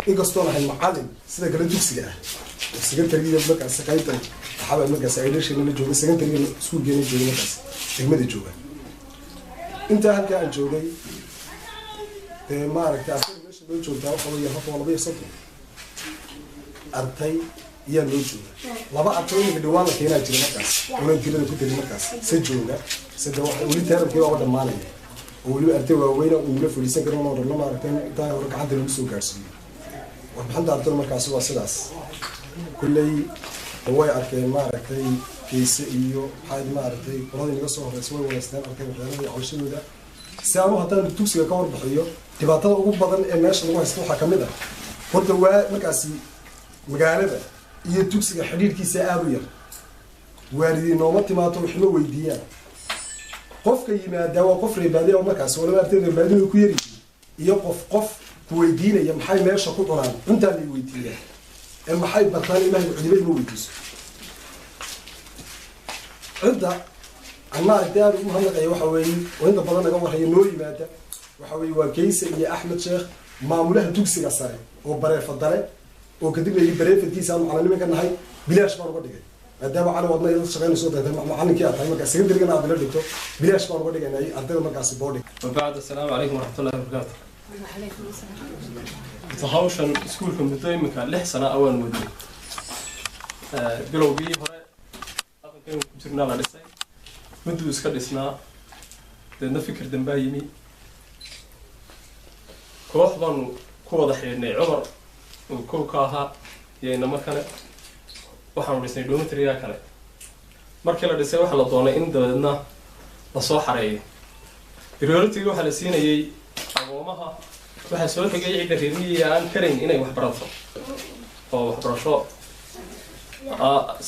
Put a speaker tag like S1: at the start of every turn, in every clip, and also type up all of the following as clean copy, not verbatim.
S1: inkastoo lahayn macallin sida kale dugsiga ah secondary markaas qayta xabad markaas ay leeshin la joogo secondary iskuulkeena joogo markaas degmada jooga inta halka aan joogay maaragtay asal meesha loo joogtaa waxa weeye halka laba iyo saddex arday iyo loo jooga laba arday dhawaan la keenay jiray markaas oo tirada ku tiri markaas si jooga sida waxa wali taarikii oo dhamaanaya oo wali arday waaweyn oo la fulisan karo oo dhan maaragtay inta hore gacanta lagu soo gaarsiiyay waxaan arday markaas waa sidaas kullay way arkeen maaragtay kiisa iyo xayd maaragtay qoladii naga soo horeysay way wadaysteen arkay waxyaalaha cawshadooda si aan haddaan dugsiga ka warbixiyo dhibaatada ugu badan ee meesha lagu haysto waxaa kamid ah horta waa markaasi magaalada iyo dugsiga xiriirkiisa aad u yar waalidiin nooma timaado waxba weydiiyaan qofka yimaada waa qof reebaadiya markaas wala arday reebaadiya ku yari iyo qof kuweydiinaya maxay meesha ku cunaan inta la weydiiyay ee maxay bartaan ilaahay cudubay ma weydiiso cidda anna arday ugu hadlay waxa weeye inta badan naga waxay noo yimaada waxa weeye waa Kaysa iyo Axmed Sheekh maamulaha dugsiga sare oo bare fadale oo kadib ay bareefadkiisa aan macallin ka nahay bilaash baan uga dhigay maadaama aan wadna ila shaqeynayso dadka macallinkii aad tahay marka secondary-ga aad la dhigto bilaash baan uga dhiganay ardayda markaas boarding
S2: وبعد السلام عليكم ورحمة الله وبركاته.
S3: وعليكم السلام.
S2: تهاوشن سكولكم مدة لح سنة أول مدة. قالوا بيه هراء أخذ كانوا كمسرنا على الساي مدة سكر اسمها لأن فكر دنبايمي كوحضن كوض حيني عمر وكوكاها يعني ما كان waxaan dhisnay doomatriga kale markii la dhisay waxa la doonay in dadna la soo xareeyo priority-ga waxa la siinayay aqoomaha waxa soo tagay cid reeriye aan karin inay wax barato oo wax barasho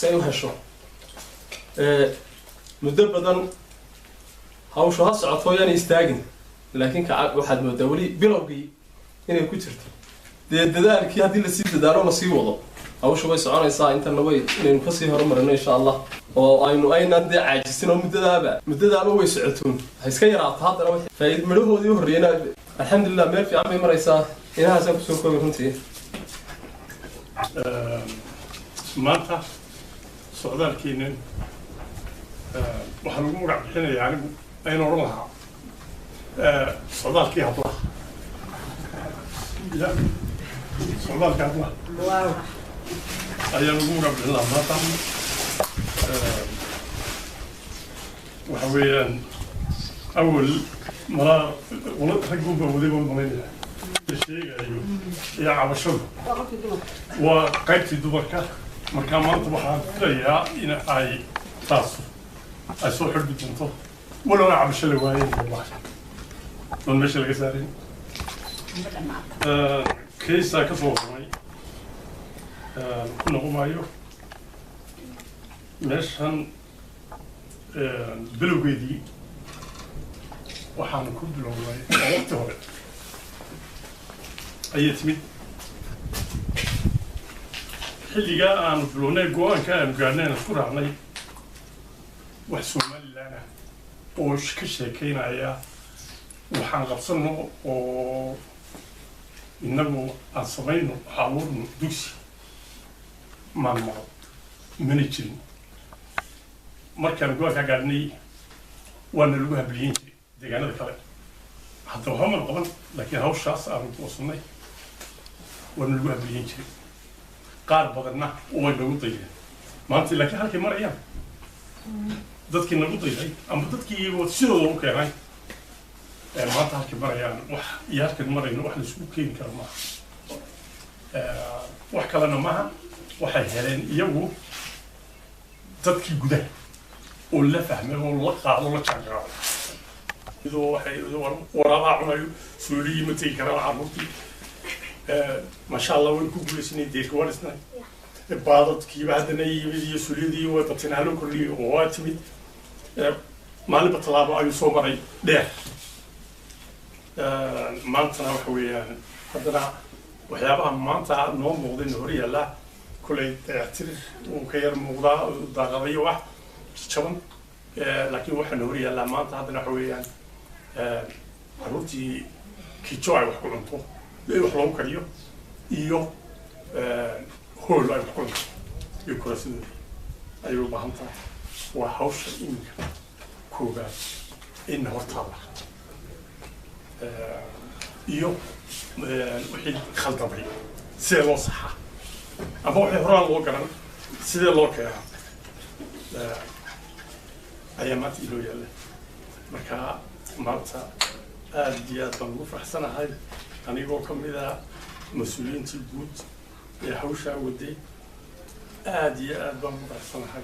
S2: say u hesho muddo badan hawshu ha socoto yaan istaagin laakiin ka waxaad moodaa wali bilowgii inay ku jirto dadaalkii hadii la sii dadaalo la sii wado hawshu way soconaysaa inta way inaynu ka sii horumarino insha Allah oo aynu aynaan caajisin oo muddadaaba way socotoon ha iska yaraato haddana wax faa'iido midhahoodii horreeyna alxamdulillah meel fiican bay maraysaa inahaas ku soo koobi runtii
S4: maanta socdaalkiina waxaan ugu magac bixinayaa anigu aynu oran lahaa socdaalkii hablaha socdaalkii hablaha ayaan ugu magac bixin lahaa maanta waxa weeyaan awal maraa ragguunba wadiba malaynaya sheegayo iyo cabashadu waa qaybtii dumarka markaa maanta waxaan filayaa in ay taas ay soo xidhbi doonto walowna cabasho la waayeen wallahi doon meesha laga saarin كيسا كسر معي كنا قمايو مشان بلوغيدي وحنا كل بلوغي وقت هو أي تمد اللي جاء عن بلونا جوان كان قاعدين نفكر عليه وحسوم لنا وش كشيكين عيا وحنا قصرنا و إنه أصبحنا حاولنا دوسي مع المرض من الجن مركب جوا كقرني وأنا لقوها بلينتي دي أنا ذكرت حتى هم القبل لكن هو الشخص أنا توصلني وأنا لقوها بلينتي قارب بدنا وما يقول ما أنت لكن هالك مرة أيام ضدك نقول طيب أما ضدك وتشيله ممكن هاي ما أنت هالك مرة يعني وح ياك المرة إنه واحد سوكين كرمه وحكى لنا معها waxay heleen iyagu dadkii gudaha oo la fahmay oo la qaado la jaanqaado idoo waxay waraabaa cunayo suuliyi ma tegi karaan carruurtii masha allah way ku guulaysanay deerka waan isnay baadadkiiba haddana yimid iyo suuliyadii way qabteen halo kordhiyey oo waa timid maalinba tallaabo ayuu soo maray dheer maantana waxa weeyaan haddana waxyaabaha maanta noo muuqdeen hor yaallaa كل تعترف وكير موضع ضغطي واحد شباب لكن واحد نوري الله ما هذا نحوي يعني عروتي كيتشوي وحكون أنتو يحلم كريو إيو هو لا يحكون يكرسون أيوة بهمتا وحوش إنك كوبا إنه طالع إيو وحيد خلط بعيد سيلو صحة أما وحي هران لو قرن سيدي لو كيها أيامات إلو يالي مركا مالتا آديات بانغو فرحسنا هاي أنا يقول كم إذا مسؤولين تلبود يحوشا ودي آديات بانغو فرحسنا هاي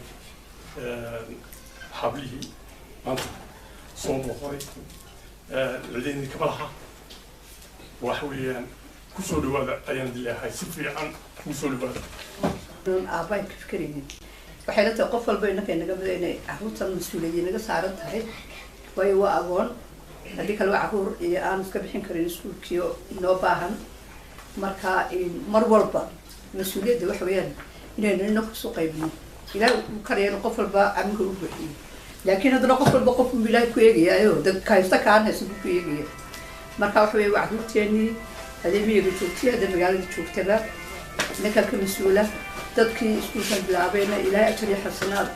S4: حبليه مالتا صوب وخوري لديني كبالها وحويان كسول هذا أيام دلها هاي سفري عن كسول هذا.
S5: أباي كفكريني وحيلا تقفل بينك إنك بدينا عروض المسؤولية إنك صارت هاي ويوا أقول هذيك الوعور أنا مسكبحين كرين سكول كيو نوباهم مركا مرولبا مسؤولية ده وحويان إننا نقص قيمنا إلى كرين قفل با عمله بحي لكن هذا نقفل بقفل بلا كويجي أيوه ده كايستا كان هسه كويجي مركا وحوي وعدور تاني هذه مية بتشوفتي هذا المجال اللي شوفتها نكال كمسؤولة تذكي سكوشن بلعبينا إلى أشري حسنات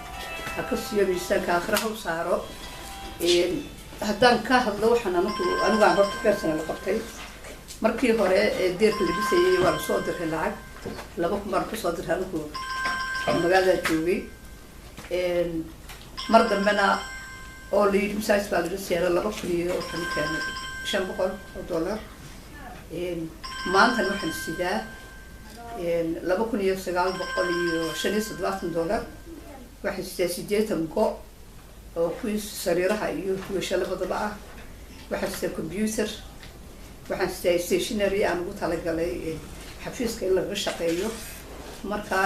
S5: أكسي بيستان كآخره وصاروا هدان كهذا وحنا نقول أنا قاعد بحكي كرسنا لقبتي مركي هراء دير اللي بيسي ولا صادر هالعق لبوك مركو صادر هالكو المجال الجوي مرض منا أولي مساعد بعد السيارة لبوك لي وحنا كان $500 maanta waxaan sidaa $2,975 waxaan sidaa 80 go oo kuwii sariiraha iyo kuwii shalabadaba ah waxaan sidaa computer waxaan sidaa stationery aan ugu talagalay xafiiska in laga shaqeeyo marka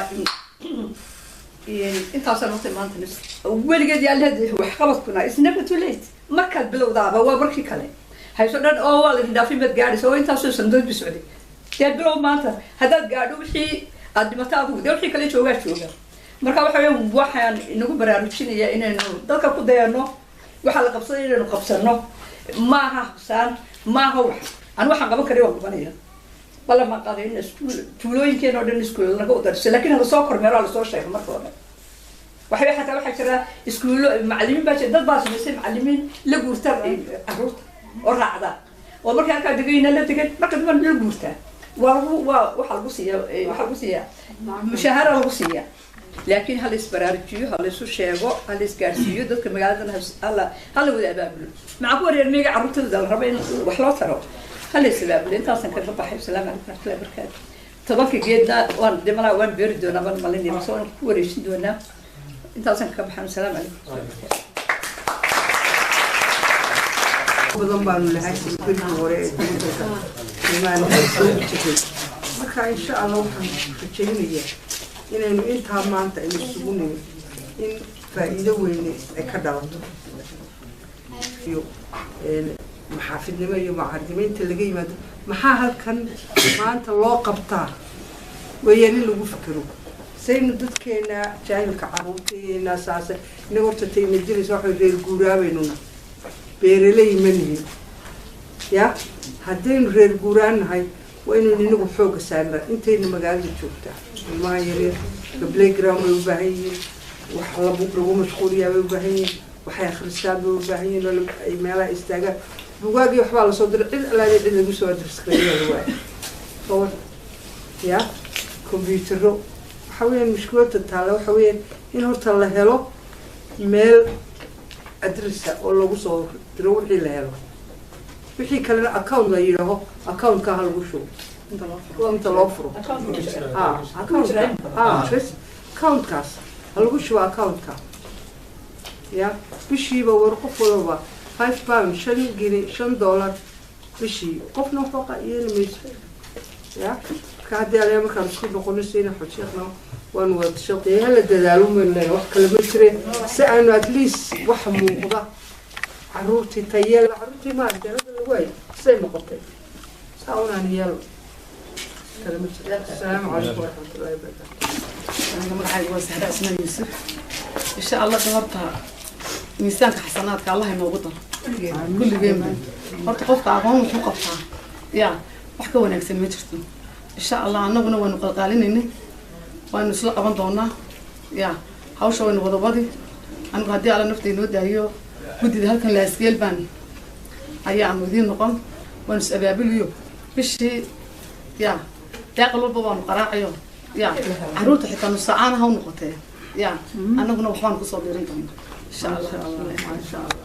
S5: intaasaan waqti maanta weligeed yaa leedahay wax qabadkuna is never too late markaad bilowdaaba waa markii kale هايسودان أول اللي دافين بتقعد سوي أنت أصلا صندوق بسعودي تبلو ماتا هذا قاعد وحي قد ما تأخذ ده وحي كله شو مركب حيوم واحد إنه برارشين يا إنه ذلك كده إنه وحلا قبصير إنه قبصرنا ما حسان ما هو أنا واحد قبل كريم بنيه ولا ما قادرين تقولوا يمكن أردن نسكول أنا قدر لكن هذا سكر مرة على صور شيء مرة وحي حتى واحد كذا سكول معلمين باش ده باش بس معلمين لقورتر أروت ورعدا ومركا كان دقينا لا دقين مركا دمان للقورتا وحلقوسية مشاهرة القوسية لكن هل إسبرارجيو هل إسوشيغو هل إسكارسيو دادك مقالدنا هل ودا أبابلو معقول يرميق عروت الربين وحلوترو هل إسبابلو انت أصلا كنت بحي بسلام عليكم ورحمة الله وبركاته طبقي جيدنا وان دملا وان بيردونا وان ماليني مصورنا كوريشن دونا انت أصلا كنت بحي بسلام عليكم badan baanu lahay iskuulka hore ee
S6: marka insha Allah waxaan rajaynayaa inaynu intaa maanta aynu isugu nimid in faa'iido weyn ay ka dhalato iyo maxaafidnimo iyo macallimiinta laga yimaado maxaa halkan maanta loo qabtaa weeyaan in lagu fikiro saynu dadkeena jaahilka carruurteena saasa inaga horta taymajinaysa waxay reer guuraabaynuna beeraley ma nihin ya haddaynu reer guuraanahay waa inaynu inagu xooga saarna intayna magaalada joogtaa ilmaha yaryar playground bay u baahan yihiin wax lagu mashquuliyaa bay u baahan yihiin waxay akhristaan bay u baahan yihiin ay meelaha istaagaan bugaagii waxbaa lasoo diray cid alaaliya cid lagu soo adriskreeyaa waay soo ya combyutero waxa weeyaan mushkiladda taalla waxa weeyaan in horta la helo meel adresa oo lagu soo diro wixii la helo wixii kalena account la yidhaaho accountka ha lagu shubo inta loo furo accountkaas ha lagu shubo accountka ya bishiiba war qof walba £5 $5 bishii qofna waxba yeeli mayso ya ka haddii alaya markaan isku noqonayso inay xojiyaqna waan wada shaqeeya hala dadaalo mayna wax kale ma jireen si aanu at least wax muuqda carruurtii tayeel carruurtii ma ardeerada lagu hayo say noqotay saa unaan yeelo kale ma jira asalaamu calaykum waraxmatullahi wabarakaatu
S3: aniga magacayga waa Sahra Ismaan Yuusuf insha Allah dhawarta miisaanka xasanaadka Allah inoogu daro kulligeen horta qofka aqoon wuxuu qabtaa ya wax ka wanaagsan ma jirto insha Allah annaguna waanu qalqaalinaynay waanu isla qaban doonaa ya hawsha waynu wada wadi anigu haddii alla naftay noo daayo guddida halkan la iskeel baan ayaa mudiin noqon waanu is abaabuliyo bishii ya daaqal walba waanu qaraacayo ya carruurta xitaa nus saacaan ha u noqotee ya annaguna waxbaan kusoo biirin doonaa insha Allah